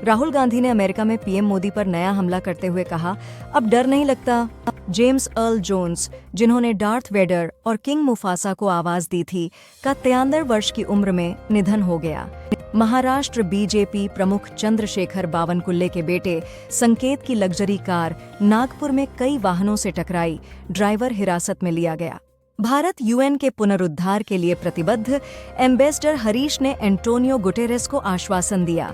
राहुल गांधी ने अमेरिका में पीएम मोदी पर नया हमला करते हुए कहा, अब डर नहीं लगता। जेम्स अर्ल जोन्स, जिन्होंने डार्थ वेडर और किंग मुफासा को आवाज दी थी, का 93 वर्ष की उम्र में निधन हो गया। महाराष्ट्र बीजेपी प्रमुख चंद्रशेखर बावनकुल्ले के बेटे संकेत की लग्जरी कार नागपुर में कई वाहनों से टकराई, ड्राइवर हिरासत में लिया गया। भारत यूएन के पुनरुद्धार के लिए प्रतिबद्ध, एम्बेसडर हरीश ने एंटोनियो गुटेरेस को आश्वासन दिया।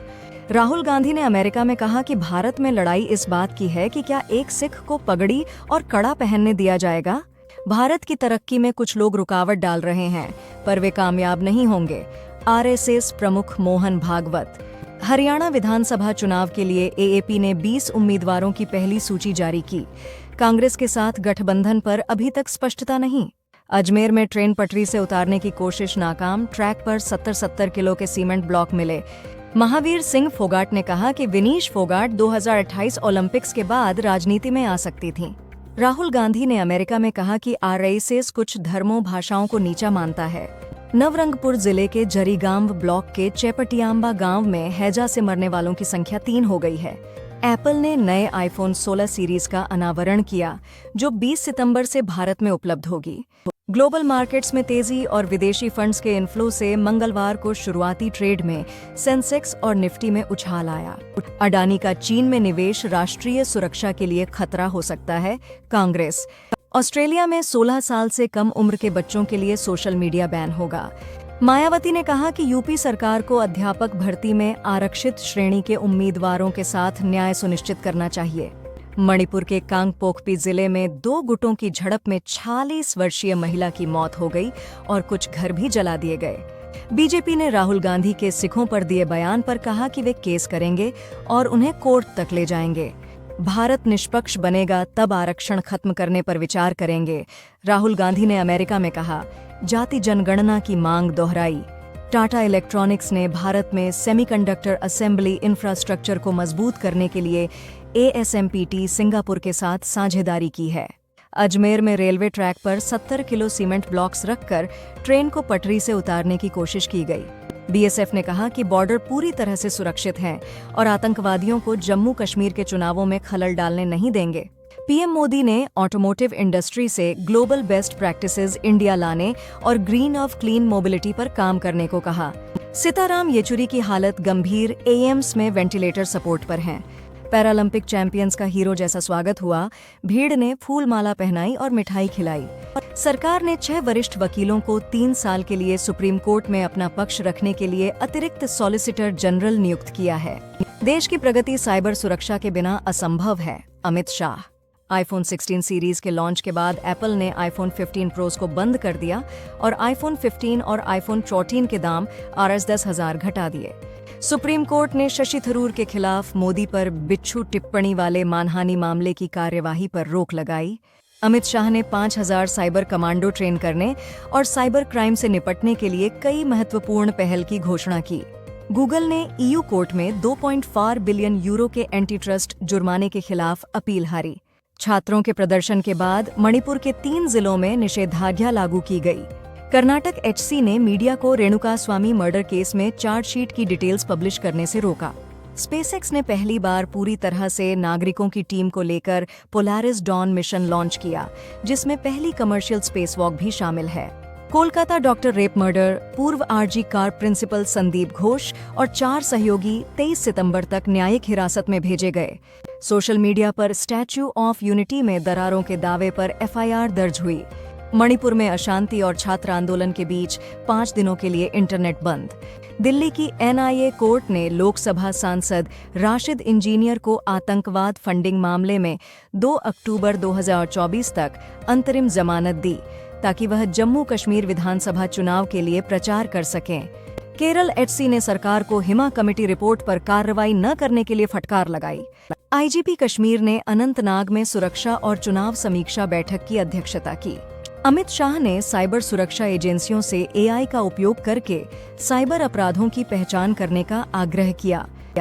राहुल गांधी ने अमेरिका में कहा कि भारत में लड़ाई इस बात की है कि क्या एक सिख को पगड़ी और कड़ा पहनने दिया जाएगा। भारत की तरक्की में कुछ लोग रुकावट डाल रहे हैं, पर वे कामयाब नहीं होंगे। आरएसएस प्रमुख मोहन भागवत। हरियाणा विधानसभा चुनाव के लिए एएपी ने 20 उम्मीदवारों की पहली सूची जारी की। कांग्रेस के साथ गठबंधन पर अभी तक स्पष्टता नहीं। अजमेर में ट्रेन पटरी से उतारने की कोशिश नाकाम, ट्रैक पर 70-70 किलो के सीमेंट ब्लॉक मिले। महावीर सिंह फोगाट ने कहा कि विनीश फोगाट 2028 ओलंपिक्स के बाद राजनीति में आ सकती थीं। राहुल गांधी ने अमेरिका में कहा कि आरएसएस कुछ धर्मों भाषाओं को नीचा मानता है। नवरंगपुर जिले के जरीगांव ब्लॉक के चेपटियांबा गांव में हैजा से मरने वालों की संख्या 3 हो गई है। एप्पल ने नए आईफोन 16 सीरीज का अनावरण किया, जो 20 सितंबर से भारत में उपलब्ध होगी। ग्लोबल मार्केट्स में तेजी और विदेशी फंड्स के इनफ्लो से मंगलवार को शुरुआती ट्रेड में सेंसेक्स और निफ्टी में उछाल आया। अडानी का चीन में निवेश राष्ट्रीय सुरक्षा के लिए खतरा हो सकता है, कांग्रेस। ऑस्ट्रेलिया में 16 साल से कम उम्र के बच्चों के लिए सोशल मीडिया बैन होगा। मायावती ने कहा कि यूपी सरकार को अध्यापक भर्ती में आरक्षित श्रेणी के उम्मीदवारों के साथ न्याय सुनिश्चित करना चाहिए। मणिपुर के कांगपोकपी जिले में 2 गुटों की झड़प में 46 वर्षीय महिला की मौत हो गई और कुछ घर भी जला दिए गए। बीजेपी ने राहुल गांधी के सिखों पर दिए बयान पर कहा कि वे केस करेंगे और उन्हें कोर्ट तक ले जाएंगे। भारत निष्पक्ष बनेगा तब आरक्षण खत्म करने पर विचार करेंगे, राहुल गांधी ने अमेरिका में कहा। जाति जनगणना की मांग दोहराई। टाटा इलेक्ट्रॉनिक्स ने भारत में सेमीकंडक्टर असेंबली इंफ्रास्ट्रक्चर को मजबूत करने के लिए एएसएमपीटी सिंगापुर के साथ साझेदारी की है। अजमेर में रेलवे ट्रैक पर 70 किलो सीमेंट ब्लॉक्स रखकर ट्रेन को पटरी से उतारने की कोशिश की गई। बीएसएफ ने कहा कि बॉर्डर पूरी तरह से सुरक्षित है और आतंकवादियों को जम्मू कश्मीर के चुनावों में खलल डालने नहीं देंगे। पीएम मोदी ने ऑटोमोटिव इंडस्ट्री से ग्लोबल बेस्ट प्रैक्टिसेस इंडिया लाने और ग्रीन ऑफ क्लीन मोबिलिटी पर काम करने को कहा। सीताराम येचुरी की हालत गंभीर, एम्स में वेंटिलेटर सपोर्ट पर हैं। पैरालंपिक चैंपियंस का हीरो जैसा स्वागत हुआ, भीड़ ने फूल माला पहनाई और मिठाई खिलाई। सरकार ने 6 वरिष्ठ वकीलों को 3 साल के लिए सुप्रीम कोर्ट में अपना पक्ष रखने के लिए अतिरिक्त सॉलिसिटर जनरल नियुक्त किया है। देश की प्रगति साइबर सुरक्षा के बिना असंभव है, अमित शाह। आईफोन 16 सीरीज के लॉन्च के बाद एप्पल ने आईफोन 15 प्रोज को बंद कर दिया और आईफोन 15 और आईफोन 14 के दाम Rs 10,000 घटा दिए। सुप्रीम कोर्ट ने शशि थरूर के खिलाफ मोदी पर बिच्छू टिप्पणी वाले मानहानि मामले की कार्यवाही पर रोक लगाई। अमित शाह ने 5,000 साइबर कमांडो ट्रेन करने और साइबर क्राइम से निपटने के लिए कई महत्वपूर्ण पहल की घोषणा की। गूगल ने ईयू कोर्ट में 2.4 बिलियन यूरो के एंटी ट्रस्ट जुर्माने के खिलाफ अपील हारी। छात्रों के प्रदर्शन के बाद मणिपुर के 3 जिलों में निषेधाज्ञा लागू की गई। कर्नाटक एचसी ने मीडिया को रेणुकास्वामी मर्डर केस में चार्जशीट की डिटेल्स पब्लिश करने से रोका। स्पेसएक्स ने पहली बार पूरी तरह से नागरिकों की टीम को लेकर पोलारिस डॉन मिशन लॉन्च किया, जिसमें पहली कमर्शियल स्पेसवॉक भी शामिल है। कोलकाता डॉक्टर रेप मर्डर, पूर्व आरजी कार प्रिंसिपल संदीप घोष और 4 सहयोगी 23 सितंबर तक न्यायिक हिरासत में भेजे गए। सोशल मीडिया पर स्टैच्यू ऑफ यूनिटी में दरारों के दावे पर एफआईआर दर्ज हुई। मणिपुर में अशांति और छात्र आंदोलन के बीच 5 दिनों के लिए इंटरनेट बंद। दिल्ली की एनआईए कोर्ट ने लोकसभा सांसद राशिद इंजीनियर को आतंकवाद फंडिंग मामले में 2 अक्टूबर 2024 तक अंतरिम जमानत दी, ताकि वह जम्मू कश्मीर विधानसभा चुनाव के लिए प्रचार कर सकें। केरल एचसी ने सरकार को हिमा कमेटी रिपोर्ट पर कार्रवाई न करने के लिए फटकार लगाई। आईजीपी कश्मीर ने अनंतनाग में सुरक्षा और चुनाव समीक्षा बैठक की अध्यक्षता की। अमित शाह ने साइबर सुरक्षा एजेंसियों से एआई का उपयोग करके साइबर अपराधों की पहचान करने का आग्रह किया।